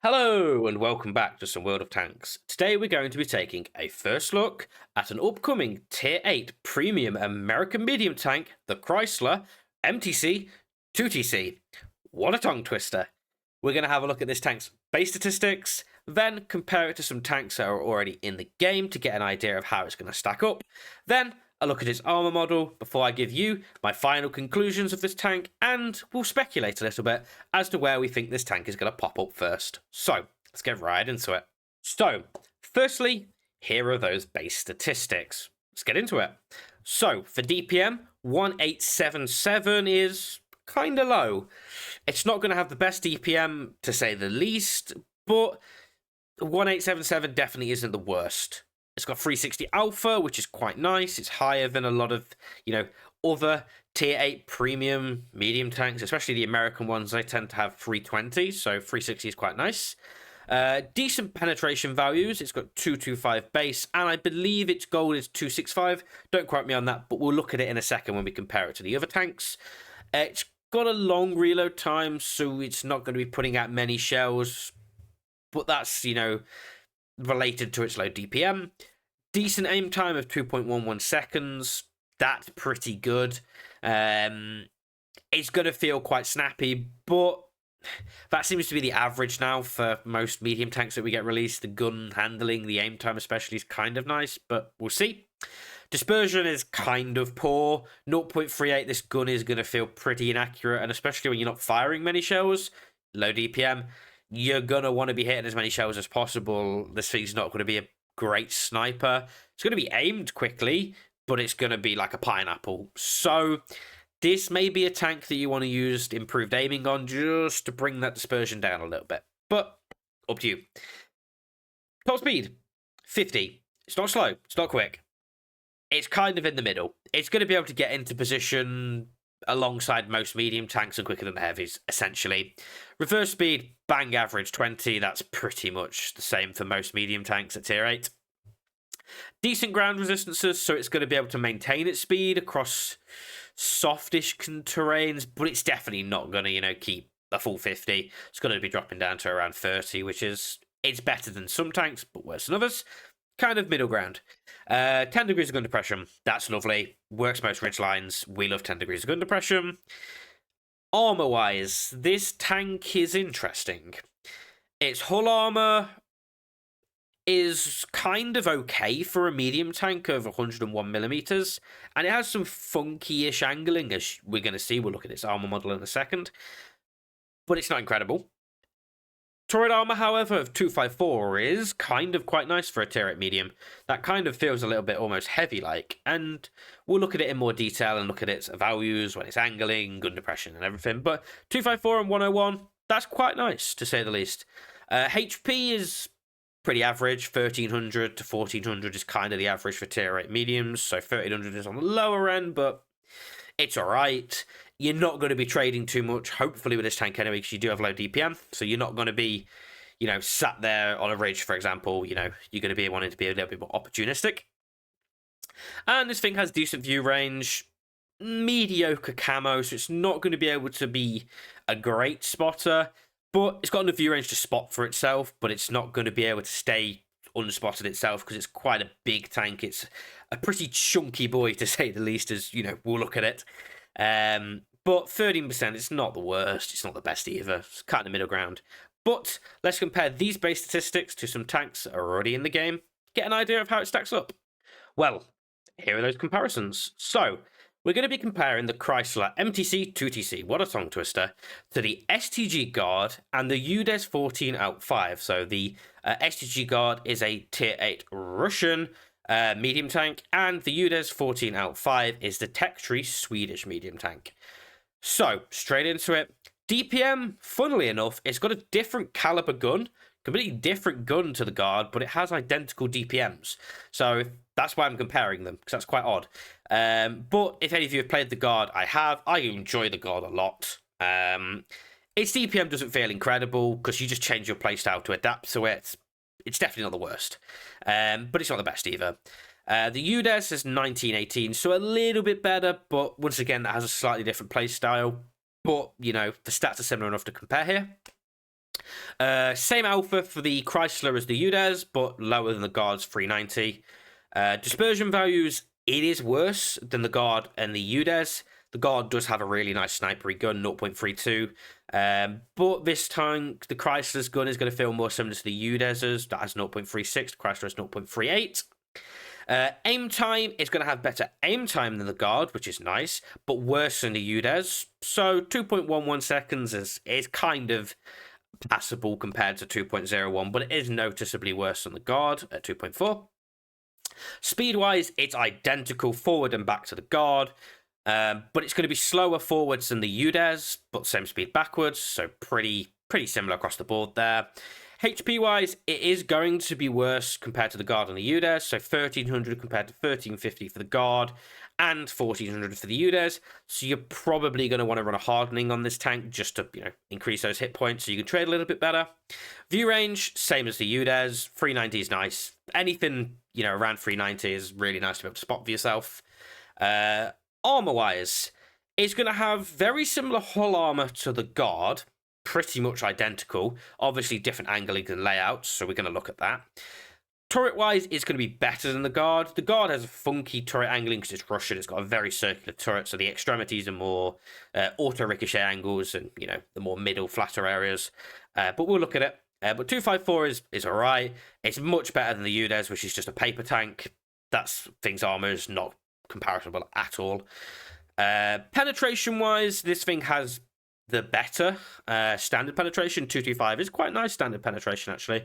Hello and welcome back to some World of Tanks. Today we're going to be taking a first look at an upcoming Tier 8 premium American medium tank, the Chrysler MTC 2TC. What a tongue twister. We're going to have a look at this tank's base statistics, then compare it to some tanks that are already in the game to get an idea of how it's going to stack up, then a look at its armor model before I give you my final conclusions of this tank, and we'll speculate a little bit as to where we think this tank is going to pop up first. So, let's get right into it. So, firstly, here are those base statistics. Let's get into it. So, for DPM, 1877 is kind of low. It's not going to have the best DPM, to say the least, but 1877 definitely isn't the worst. It's got 360 alpha, which is quite nice. It's higher than a lot of, other tier 8 premium medium tanks, especially the American ones. They tend to have 320, so 360 is quite nice. Decent penetration values. It's got 225 base, and I believe its gold is 265. Don't quote me on that, but we'll look at it in a second when we compare it to the other tanks. It's got a long reload time, so it's not going to be putting out many shells, but that's, related to its low DPM. Decent aim time of 2.11 seconds. That's pretty good. It's going to feel quite snappy, but that seems to be the average now for most medium tanks that we get released. The gun handling, the aim time especially, is kind of nice, but we'll see. Dispersion is kind of poor. 0.38, this gun is going to feel pretty inaccurate, and especially when you're not firing many shells, low DPM, you're going to want to be hitting as many shells as possible. This thing's not going to be a great sniper. It's going to be aimed quickly, but it's going to be like a pineapple. So this may be a tank that you want to use improved aiming on just to bring that dispersion down a little bit. But up to you. Top speed, 50. It's not slow. It's not quick. It's kind of in the middle. It's going to be able to get into position alongside most medium tanks and quicker than the heavies, essentially. Reverse speed, bang average 20. That's pretty much the same for most medium tanks at tier 8. Decent ground resistances, so it's going to be able to maintain its speed across softish terrains, but it's definitely not going to, keep a full 50. It's going to be dropping down to around 30, which is, it's better than some tanks, but worse than others. Kind of middle ground. 10 degrees of gun depression. That's lovely. Works most ridge lines. We love 10 degrees of gun depression. Armor-wise, this tank is interesting. Its hull armor is kind of okay for a medium tank of 101mm, and it has some funky-ish angling, as we're going to see. We'll look at its armor model in a second. But it's not incredible. Turret armor, however, of 254 is kind of quite nice for a tier 8 medium. That kind of feels a little bit almost heavy-like, and we'll look at it in more detail and look at its values, when it's angling, gun depression and everything. But 254 and 101, that's quite nice, to say the least. HP is pretty average. 1300 to 1400 is kind of the average for tier 8 mediums, so 1300 is on the lower end, but it's alright. You're not going to be trading too much, hopefully, with this tank anyway, because you do have low DPM. So you're not going to be, sat there on a ridge, for example. You're going to be wanting to be a little bit more opportunistic. And this thing has decent view range, mediocre camo, so it's not going to be able to be a great spotter. But it's got enough view range to spot for itself, but it's not going to be able to stay unspotted itself because it's quite a big tank. It's a pretty chunky boy, to say the least, as, we'll look at it. But 13%, it's not the worst. It's not the best either. It's kind of middle ground. But let's compare these base statistics to some tanks that are already in the game. Get an idea of how it stacks up. Well, here are those comparisons. So, we're going to be comparing the Chrysler MTC 2TC, what a tongue twister, to the STG Guard and the UDES 14 Out 5. So the STG Guard is a tier 8 Russian medium tank, and the UDES 14 Out 5 is the Tech Tree Swedish medium tank. So, straight into it. DPM, funnily enough, it's got a different caliber gun, completely different gun to the Guard, but it has identical DPMs. So, that's why I'm comparing them, because that's quite odd. But if any of you have played the Guard, I have. I enjoy the Guard a lot. Its DPM doesn't feel incredible, because you just change your playstyle to adapt to it. It's definitely not the worst. But it's not the best either. The UDES is 1918, so a little bit better, but once again, that has a slightly different play style. But, the stats are similar enough to compare here. Same alpha for the Chrysler as the UDES, but lower than the Guard's 390. Dispersion values, it is worse than the Guard and the UDES. The Guard does have a really nice snipery gun, 0.32. But this tank, the Chrysler's gun is going to feel more similar to the UDES's. That has 0.36, the Chrysler has 0.38. Aim time is going to have better aim time than the Guard, which is nice, but worse than the UDES. So 2.11 seconds is kind of passable compared to 2.01, but it is noticeably worse than the Guard at 2.4. Speed-wise, it's identical forward and back to the Guard, but it's going to be slower forwards than the UDES, but same speed backwards, so pretty similar across the board there. HP-wise, it is going to be worse compared to the Guard and the UDES, so 1300 compared to 1350 for the Guard, and 1400 for the UDES, so you're probably going to want to run a hardening on this tank just to, increase those hit points so you can trade a little bit better. View range, same as the UDES, 390 is nice. Anything, around 390 is really nice to be able to spot for yourself. Armor-wise, it's going to have very similar hull armor to the Guard, pretty much identical. Obviously, different angling and layouts, so we're going to look at that. Turret-wise, it's going to be better than the Guard. The Guard has a funky turret angling because it's Russian. It's got a very circular turret, so the extremities are more auto-ricochet angles and, the more middle, flatter areas. But we'll look at it. But 254 is all right. It's much better than the UDES, which is just a paper tank. That's thing's armor is not comparable at all. Penetration-wise, this thing has the better standard penetration. 225 is quite nice standard penetration, actually.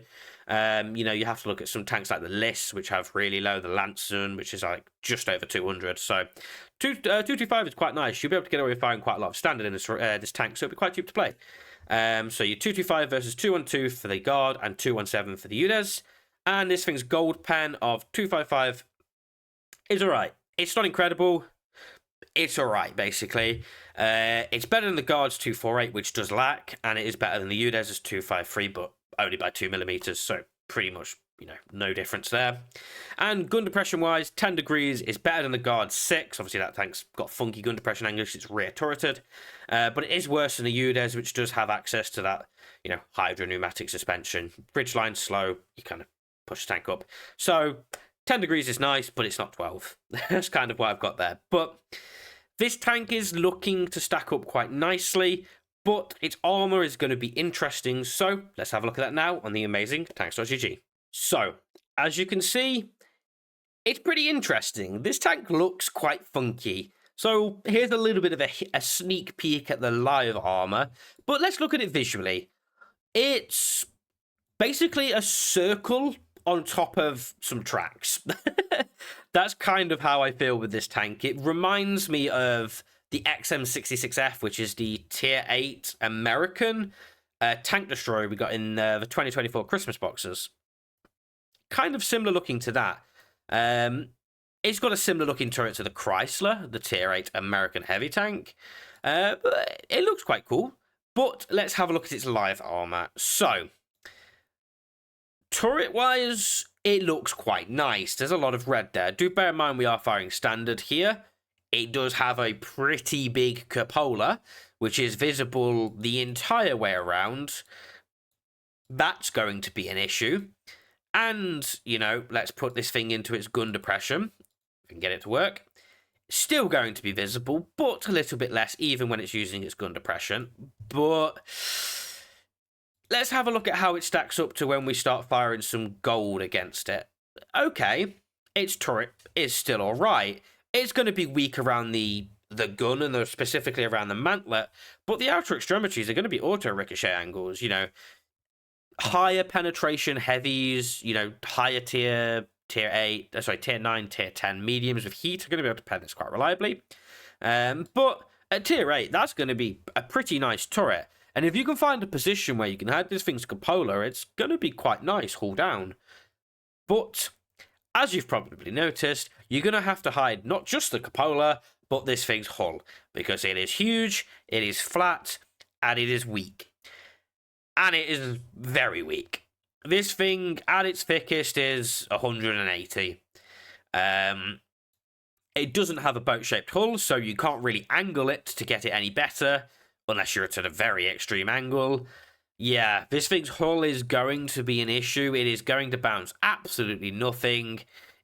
You have to look at some tanks like the Liss, which have really low, the Lanson, which is like just over 200. So 225 is quite nice. You'll be able to get away with firing quite a lot of standard in this tank, so it'll be quite cheap to play. So your 225 versus 212 for the Guard and 217 for the UDES. And this thing's gold pen of 255 is alright. It's not incredible. It's alright, basically. It's better than the Guard's 248, which does lack, and it is better than the UDES's 253, but only by 2mm, so pretty much, no difference there. And gun depression-wise, 10 degrees is better than the Guard's 6. Obviously, that tank's got funky gun depression angles, it's rear turreted. But it is worse than the UDES, which does have access to that, hydro pneumatic suspension. Bridge line slow, you kind of push the tank up. So 10 degrees is nice, but it's not 12. That's kind of what I've got there. But this tank is looking to stack up quite nicely, but its armor is going to be interesting. So let's have a look at that now on the amazing tanks.gg. So, as you can see, it's pretty interesting. This tank looks quite funky. So here's a little bit of a sneak peek at the live armor, but let's look at it visually. It's basically a circle on top of some tracks. That's kind of how I feel with this tank. It reminds me of the XM66F, which is the Tier 8 American tank destroyer we got in the 2024 Christmas boxes. Kind of similar looking to that. It's got a similar looking turret to the Chrysler, the Tier 8 American heavy tank. But it looks quite cool. But let's have a look at its live armor. So, turret-wise, it looks quite nice. There's a lot of red there. Do bear in mind we are firing standard here. It does have a pretty big cupola, which is visible the entire way around. That's going to be an issue. And, let's put this thing into its gun depression and get it to work. Still going to be visible, but a little bit less, even when it's using its gun depression. But let's have a look at how it stacks up to when we start firing some gold against it. Okay, its turret is still alright. It's going to be weak around the gun and specifically around the mantlet, but the outer extremities are going to be auto-ricochet angles, higher penetration heavies, higher tier 9, tier 10 mediums with heat are going to be able to pen this quite reliably. But at tier 8, that's going to be a pretty nice turret. And if you can find a position where you can have this thing's cupola, it's going to be quite nice hull down. But, as you've probably noticed, you're going to have to hide not just the cupola, but this thing's hull. Because it is huge, it is flat, and it is weak. And it is very weak. This thing, at its thickest, is 180. It doesn't have a boat-shaped hull, so you can't really angle it to get it any better, unless you're at a very extreme angle. Yeah, this thing's hull is going to be an issue. It is going to bounce absolutely nothing.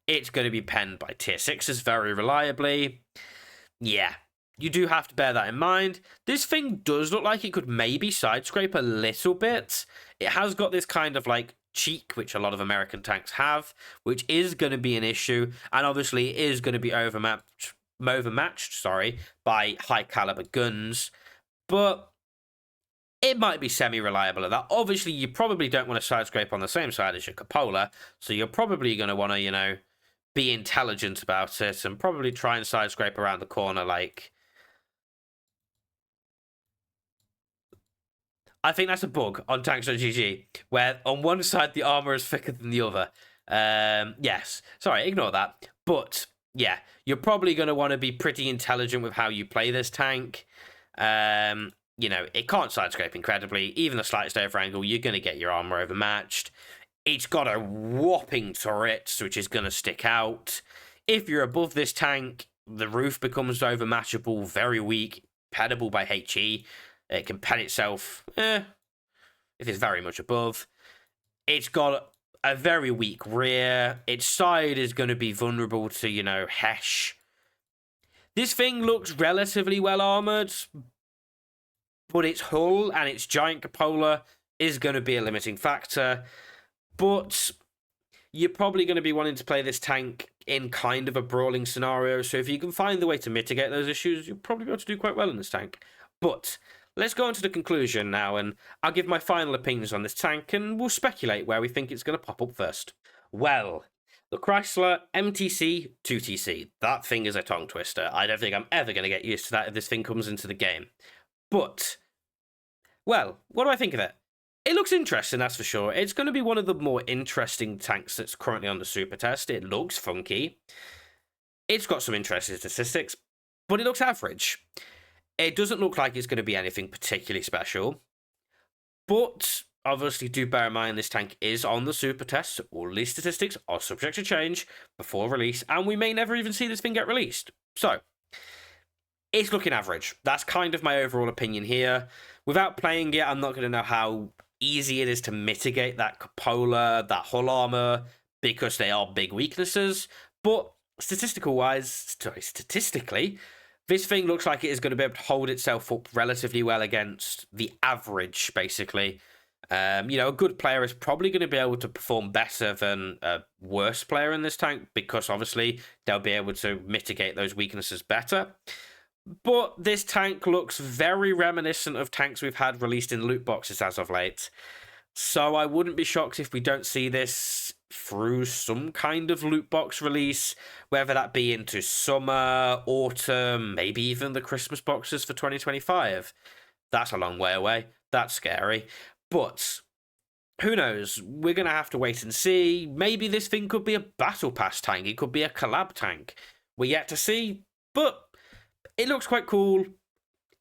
It's going to be penned by tier 6s very reliably. Yeah, you do have to bear that in mind. This thing does look like it could maybe side scrape a little bit. It has got this kind of like cheek, which a lot of American tanks have, which is going to be an issue, and obviously it is going to be overmatched, sorry, by high caliber guns. But it might be semi-reliable at that. Obviously, you probably don't want to side scrape on the same side as your cupola, so you're probably going to want to, you know, be intelligent about it and probably try and side scrape around the corner like... I think that's a bug on Tanks.gg, where on one side the armor is thicker than the other. Yes, sorry, ignore that. But, yeah, you're probably going to want to be pretty intelligent with how you play this tank. You know, it can't side scrape incredibly. Even the slightest over angle, you're going to get your armor overmatched. It's got a whopping turret, which is going to stick out. If you're above this tank, the roof becomes overmatchable, very weak, pettable by HE. It can pen itself, if it's very much above. It's got a very weak rear. Its side is going to be vulnerable to, you know, Hesh. This thing looks relatively well armored, but its hull and its giant cupola is going to be a limiting factor. But you're probably going to be wanting to play this tank in kind of a brawling scenario, so if you can find the way to mitigate those issues, you'll probably be able to do quite well in this tank. But let's go on to the conclusion now, and I'll give my final opinions on this tank, and we'll speculate where we think it's going to pop up first. Well, the Chrysler MTC 2TC. That thing is a tongue twister. I don't think I'm ever going to get used to that if this thing comes into the game. But, well, what do I think of it? It looks interesting, that's for sure. It's going to be one of the more interesting tanks that's currently on the super test. It looks funky. It's got some interesting statistics, but it looks average. It doesn't look like it's going to be anything particularly special. But obviously, do bear in mind this tank is on the super test, so all these statistics are subject to change before release, and we may never even see this thing get released. So, it's looking average. That's kind of my overall opinion here. Without playing it, I'm not going to know how easy it is to mitigate that cupola, that hull armor, because they are big weaknesses. But statistically, this thing looks like it is going to be able to hold itself up relatively well against the average, basically. You know, a good player is probably going to be able to perform better than a worse player in this tank, because obviously they'll be able to mitigate those weaknesses better. But this tank looks very reminiscent of tanks we've had released in loot boxes as of late. So I wouldn't be shocked if we don't see this through some kind of loot box release, whether that be into summer, autumn, maybe even the Christmas boxes for 2025. That's a long way away. That's scary. But who knows? We're going to have to wait and see. Maybe this thing could be a battle pass tank. It could be a collab tank. We're yet to see, but it looks quite cool.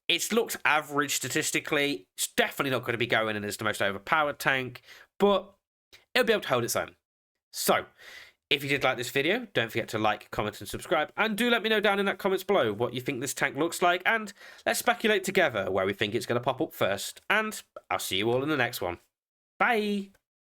It looks average statistically. It's definitely not going to be going in as the most overpowered tank, but it'll be able to hold its own. So, if you did like this video, don't forget to like, comment, and subscribe. And do let me know down in the comments below what you think this tank looks like. And let's speculate together where we think it's going to pop up first. And I'll see you all in the next one. Bye!